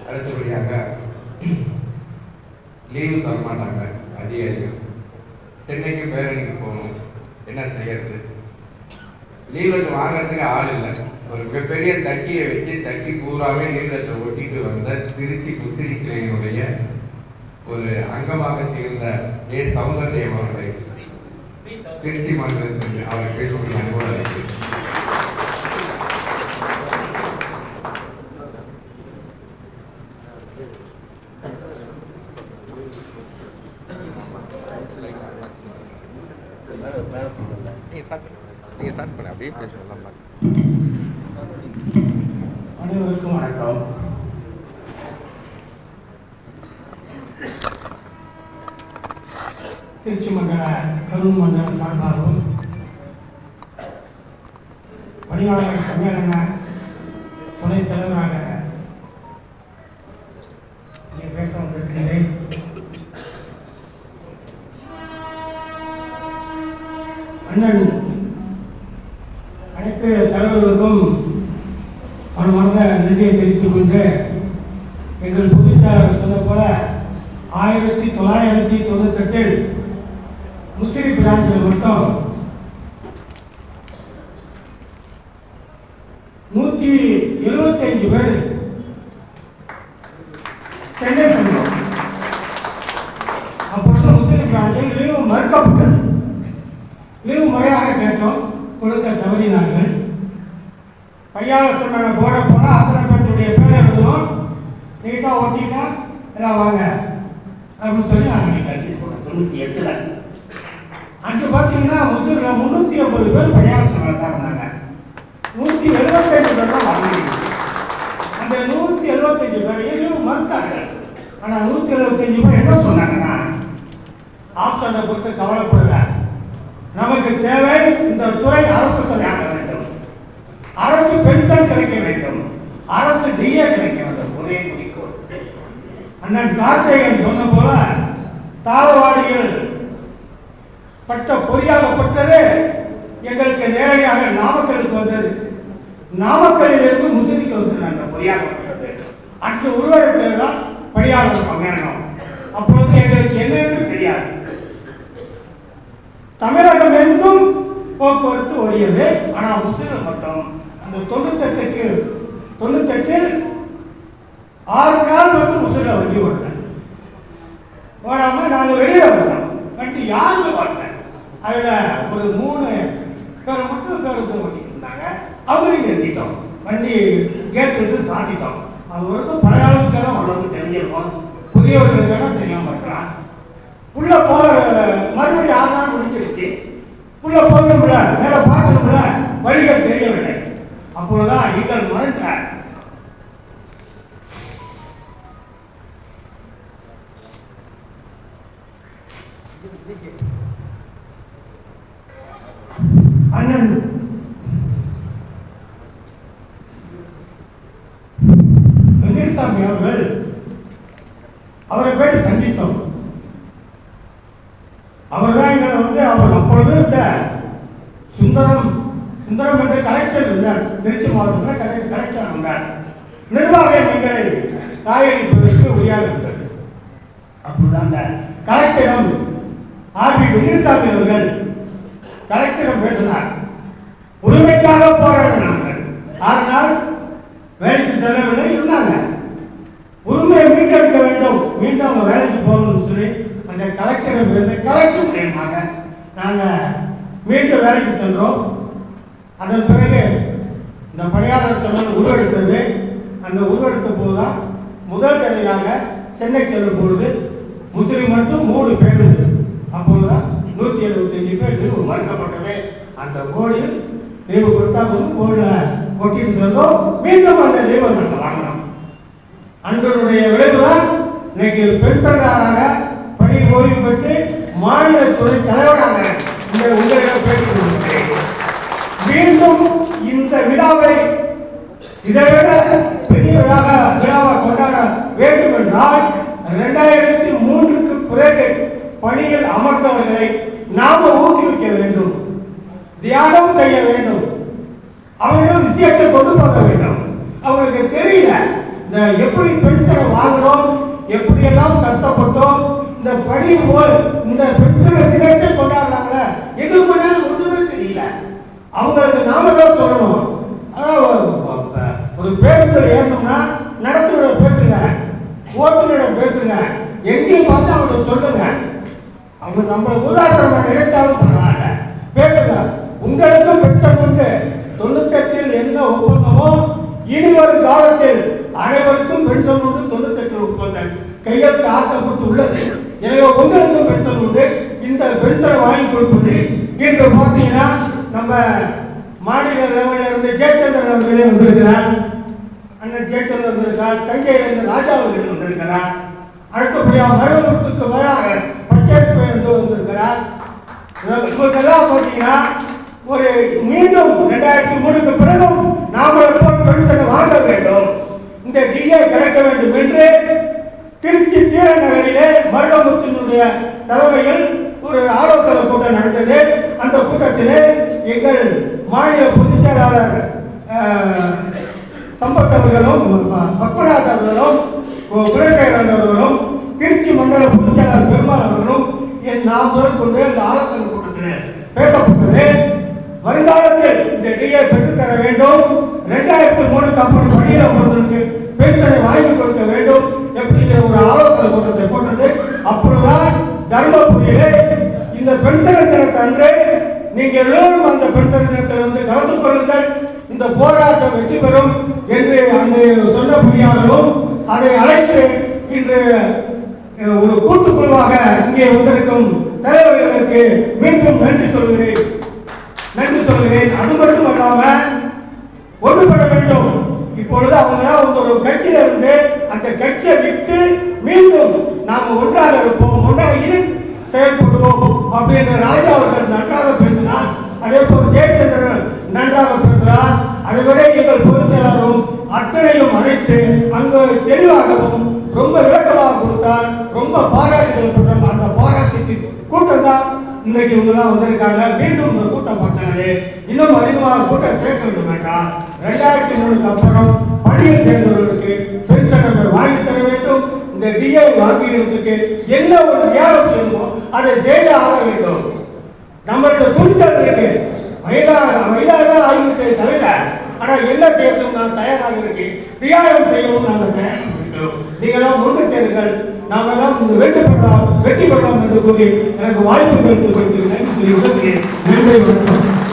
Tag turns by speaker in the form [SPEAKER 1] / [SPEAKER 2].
[SPEAKER 1] அடுத்தபடியாக லீவு தரமாட்டாங்க அதிகாரிகள். சென்னைக்கு பேரணிக்கு போகணும், என்ன செய்யறது? லீவ் லெட்டர் வாங்கிறதுக்கு ஆள் இல்லை. ஒரு மிகப்பெரிய தட்டியை வச்சு தட்டி பூராவே லீவ் லெட்டர் ஒட்டிட்டு வந்த திருச்சி முசிறி கிளையினுடைய ஒரு அங்கமாக திகழ்ந்த சௌந்தர்யம் அவர்களை திருச்சி மாநிலத்தில் அவரை பேசக்கூடிய அனுபவம். அப்படியே பேசலாம்.
[SPEAKER 2] அனைவருக்கும் வணக்கம். திருச்சி மண்டல கரூர் மண்டல சார்பாகவும் பணியாளர் சம்மேளன துணைத் தலைவராக இங்கே பேச வந்திருக்கின்றேன். அண்ணன் அனைத்து தலைவர்களுக்கும் மனமார்ந்த நன்றியை தெரிவித்துக் கொண்டு, எங்கள் பொதுச்செயலாளர் சொன்ன போல 1998 முசிறி பிரான்சில் மட்டும் 175 பேர் சென்னை சென்றோம். அப்பொழுது முசிறி பிரான்சில் லீவு மறுக்கப்பட்டது. லீவு முறையாக கேட்டோம், கொடுக்க தவறினார்கள். பணியாளர் சம்மேளன போட போனால் அத்தனை பேருடைய பேர் எழுதணும், நீட்டாக ஒட்டிட்டா எல்லாம் வாங்க அப்படின்னு சொல்லி நாங்கள் அன்றைக்கி கழிச்சு போனோம். 98 அன்று பார்த்தீங்கன்னா முசிறில் 350 பேர் பணியாளர் சம்மேளனம் தான் இருந்தாங்க. 175 பேர் தான் வாங்கினாங்க. அந்த 175 பேரையும் லீவு மறுத்தார்கள். ஆனால் 175 பேர் என்ன சொன்னாங்கன்னா, ஆப்ஷனை கொடுத்து கவலைப்படுங்க, நமக்கு தேவை இந்த துறை அரசு துறையாக வேண்டும், அரசு பென்ஷன் கிடைக்க வேண்டும், அரசு டிஏ கிடைக்க வேண்டும், ஒரே குறிக்கோள். அண்ணன் கார்த்திகேயன் சொன்ன போல தாளவாடிகள் பட்ட பொறியாகப்பட்டது எங்களுக்கு நேரடியாக நாமக்கலுக்கு வந்தது. நாமக்கலில் இருந்து முசிறிக்கு வந்தது அந்த பொறியாகப்பட்டது. அன்று உருவெடுத்தது தான் பணியாளர் சம்மேளனம். அப்பொழுது எங்களுக்கு என்னன்னு தெரியாது. தமிழகம் எங்கும் போக்குவரத்து ஓடியது. ஆனால் முசிறில் மட்டும் அந்த 98 6 நாள் வந்து முசிறில் வண்டி ஓடுறேன். ஓடாமல் நாங்கள் வெளியில் ஓடுறோம். வண்டி யாருமே ஓடுறேன். அதில் ஒரு 3 பேர் மட்டும் பேருந்து ஓட்டிட்டு இருந்தாங்க. அவங்களையும் நிறுத்திட்டோம். வண்டி கேட்டு எடுத்து சாத்திட்டோம். அது வரைக்கும் பழைய ஆளுக்கெல்லாம் அவ்வளவு தெரிஞ்சிருக்கும், புதியவர்களுக்கெல்லாம் தெரியாமல் இருக்கலாம். உள்ள போகிற மறுபடியும் 6 நாள் முடிஞ்சிருச்சு. உள்ள போகணும்ல, மேலே பார்க்கணும்ல, வழிகள் தெரியவில்லை. அப்பொழுதுதான் எங்கள் மறைந்த அண்ணன் வெங்கடசாமி அவர்கள், அவரை போய் சந்தித்தோம். அவர் தான் எங்களை வந்து அவர் அப்பொழுது இருந்த சுந்தரம் என்ற கலெக்டர் இருந்தார். திருச்சி மாவட்டத்தில் கலெக்டர் இருந்தார். நிர்வாகம் எங்களை காயடிப்பதற்கு உரியாக இருந்தது. அப்போதுதான் அந்த கலெக்டரிடம் ஆர்பி வெங்கடசாமி அவர்கள் கலெக்டரிடம் பேசினார். உரிமைக்காக போராட நாங்கள் 6 நாள் வேலைக்கு செல்லவில்லை இருந்தாங்க. உரிமையை மீட்டெடுக்க வேண்டும், மீண்டும் அவங்க வேலைக்கு போகணும்னு சொல்லி அந்த கலெக்டரிடம் பேச கலெக்டர் மூலியமாக நாங்கள் மீண்டும் வேலைக்கு சென்றோம். அதன் பிறகு இந்த பணியாளர் சம்மேளனம் உருவெடுத்தது. அந்த உருவெடுத்த போதுதான் முதல் தடவையாக சென்னை செல்லும் பொழுது முசிறி மட்டும் 3 பேர் இருந்தது. அப்போதுதான் 175 பேர் லீவு மறுக்கப்பட்டது. அந்த போர்டில் லீவு கொடுத்தா போர்டில் ஒட்டிட்டு சென்றோம். மீண்டும் அந்த லீவை நாங்கள் வாங்கினோம். அன்றனுடைய விளைவுதான் இன்னைக்கு பென்ஷன்காராக பணியில் ஓய்வு பெற்று மாநில துறை தலைவராக உங்களிடம் பேசிக் கொண்டிருக்கிறேன். மீண்டும் இந்த விழாவை இதைவிட பெரிய விழாவை கொண்டாட வேண்டும் என்றால் 2003க்கு பிறகு பணியில் அமர்ந்தவர்களை நாம ஊக்குவிக்க வேண்டும், தியானம் செய்ய வேண்டும், அவர்களிடம் விஷயத்தை கொண்டு போக வேண்டும். அவங்களுக்கு தெரியல இந்த எப்படி பென்ஷனை வாங்கணும், எப்படியெல்லாம் கஷ்டப்பட்டோம், இந்த படி போல் இந்த பென்ஷனை தினத்தை கொண்டாடுறாங்களே, எது கொண்டாலும் ஒன்றுமே தெரியல. அவங்களுக்கு நாம தான் சொல்லணும். ஒரு பேருந்தில் ஏறணும்னா நடத்துனரோட பேசுங்க, ஓட்டுநரோட பேசுங்க, எங்கேயும் பார்த்து அவங்கள சொல்லுங்க. அவங்க நம்மளை உதாரணமா நினைத்தாலும் பரவாயில்ல, பேசுங்க. உங்களுக்கும் பென்ஷன் உண்டு. 98 என்ன ஒப்பந்தமோ இனி வரும் காலத்தில் அனைவருக்கும் பென்ஷன் உண்டு. 98 ஒப்பந்தம் கையெழுத்து ஆக்கப்பட்டு உள்ளது. எனவே உங்களுக்கும் பென்ஷன் உண்டு. இந்த பென்ஷனை வாங்கி கொடுப்பது இன்று பார்த்தீங்கன்னா நம்ம மாநில லெவலில் இருந்து ஜெயச்சந்திரன் அவர்களே வந்திருக்கிறார், அண்ணன் ஜெயச்சந்திரன் வந்திருக்கார், தஞ்சையிலிருந்து ராஜா அவர்கள் வந்திருக்கிறார், அடுத்தபடியாக மருவத்துக்கு பதிலாக பஞ்சாயத்து என்று வந்திருக்கிறார். இவர்களெல்லாம் பார்த்தீங்கன்னா ஒரு மீண்டும் 2003க்கு பிறகும் நாம எப்போது பென்ஷனை வாங்க வேண்டும், இந்த டிஏ கிடைக்க வேண்டும் என்று திருச்சி தீரநகரிலே மருதமுத்தினுடைய தலைமையில் ஒரு ஆலோசனை கூட்டம் நடந்தது. அந்த கூட்டத்திலே எங்கள் மாநில பொதுச் செயலாளர் சம்பத் அவர்களும் பத்மநாத் அவர்களும் குலசேகரன் அவர்களும் திருச்சி மண்டல பொதுச் செயலாளர் பெருமாள் அவர்களும் நாம் முதல் கொண்டு அந்த ஆலோசனை கூட்டத்தில் பேசப்பட்டது. வருங்காலத்தில் இந்த டிஏ பெற்றுத்தர வேண்டும், 2003க்கு அப்புறம் பணியில் அவர்களுக்கு பென்ஷனை வாங்கி கொடுக்க வேண்டும் எப்படிங்கிற ஒரு ஆலோசனை கூட்டத்தை போட்டது. அப்பொழுதுதான் தர்மபுரியிலே இந்த பென்ஷன் தினத்தன்று நீங்க எல்லோரும் அந்த பென்ஷன் தினத்தில் வந்து கலந்து கொள்ளுங்கள், இந்த போராட்டம் வெற்றி பெறும் என்று அங்கு சொன்னபடியாகவும் அதை அழைத்து இன்று ஒரு கூட்டுக்குழுவாக இங்கே வந்திருக்கும் தலைவர்களுக்கு மீண்டும் நன்றி சொல்கிறேன். அது மட்டுமல்லாம ஒன்றுபட வேண்டும். இப்பொழுது அவங்க ஒரு கட்சியில இருந்து அந்த கட்சியை விட்டு மீண்டும் நாம ஒன்றாக இருப்போம், ஒன்றாக இணைந்து செயல்படுவோம் அப்படின்ற ராஜா அவர்கள் நன்றாக பேசினார். அதே போல ஜெயச்சந்திரன் நன்றாக பேசுகிறார். அதை விட எங்கள் பொதுச் செயலாளரும் அத்தனையும் அழைத்து அங்கு தெளிவாகவும் ரொம்ப விளக்கமாக கொடுத்தார். ரொம்ப பாராட்டுகள் பெற்றோம். அந்த பாராட்டத்தின் கூட்டம் தான் இன்னைக்கு இவங்கெல்லாம் வந்திருக்காங்க. மீண்டும் இந்த கூட்டம் பார்த்தாரு, இன்னும் அதிகமாக கூட்டம் சேர்க்க வேண்டும் என்றால் 2003க்கு அப்புறம் பணியில் சேர்ந்தவர்களுக்கு பென்ஷனை வாங்கி தர வேண்டும். இந்த டிஏ வாங்குகிறதுக்கு என்ன ஒரு தியாகம் செய்யணுமோ அதை செய்ய ஆக வேண்டும். நம்மளுக்கு துணிச்சல் இருக்கு, வயதாக ஆகிவிட்டே தவிர ஆனால் என்ன செய்யறதுக்கு நான் தயாராக இருக்கேன், தியாகம் செய்யவும் நாங்கள் தயாராக இருக்கிறோம். நீங்களாம் ஒன்று சேருங்கள், நாம் எல்லாம் இந்த வெற்றி பெறலாம் என்று கூறி எனக்கு வாய்ப்பு கொடுத்து நன்றி சொல்லி நன்றி வணக்கம்.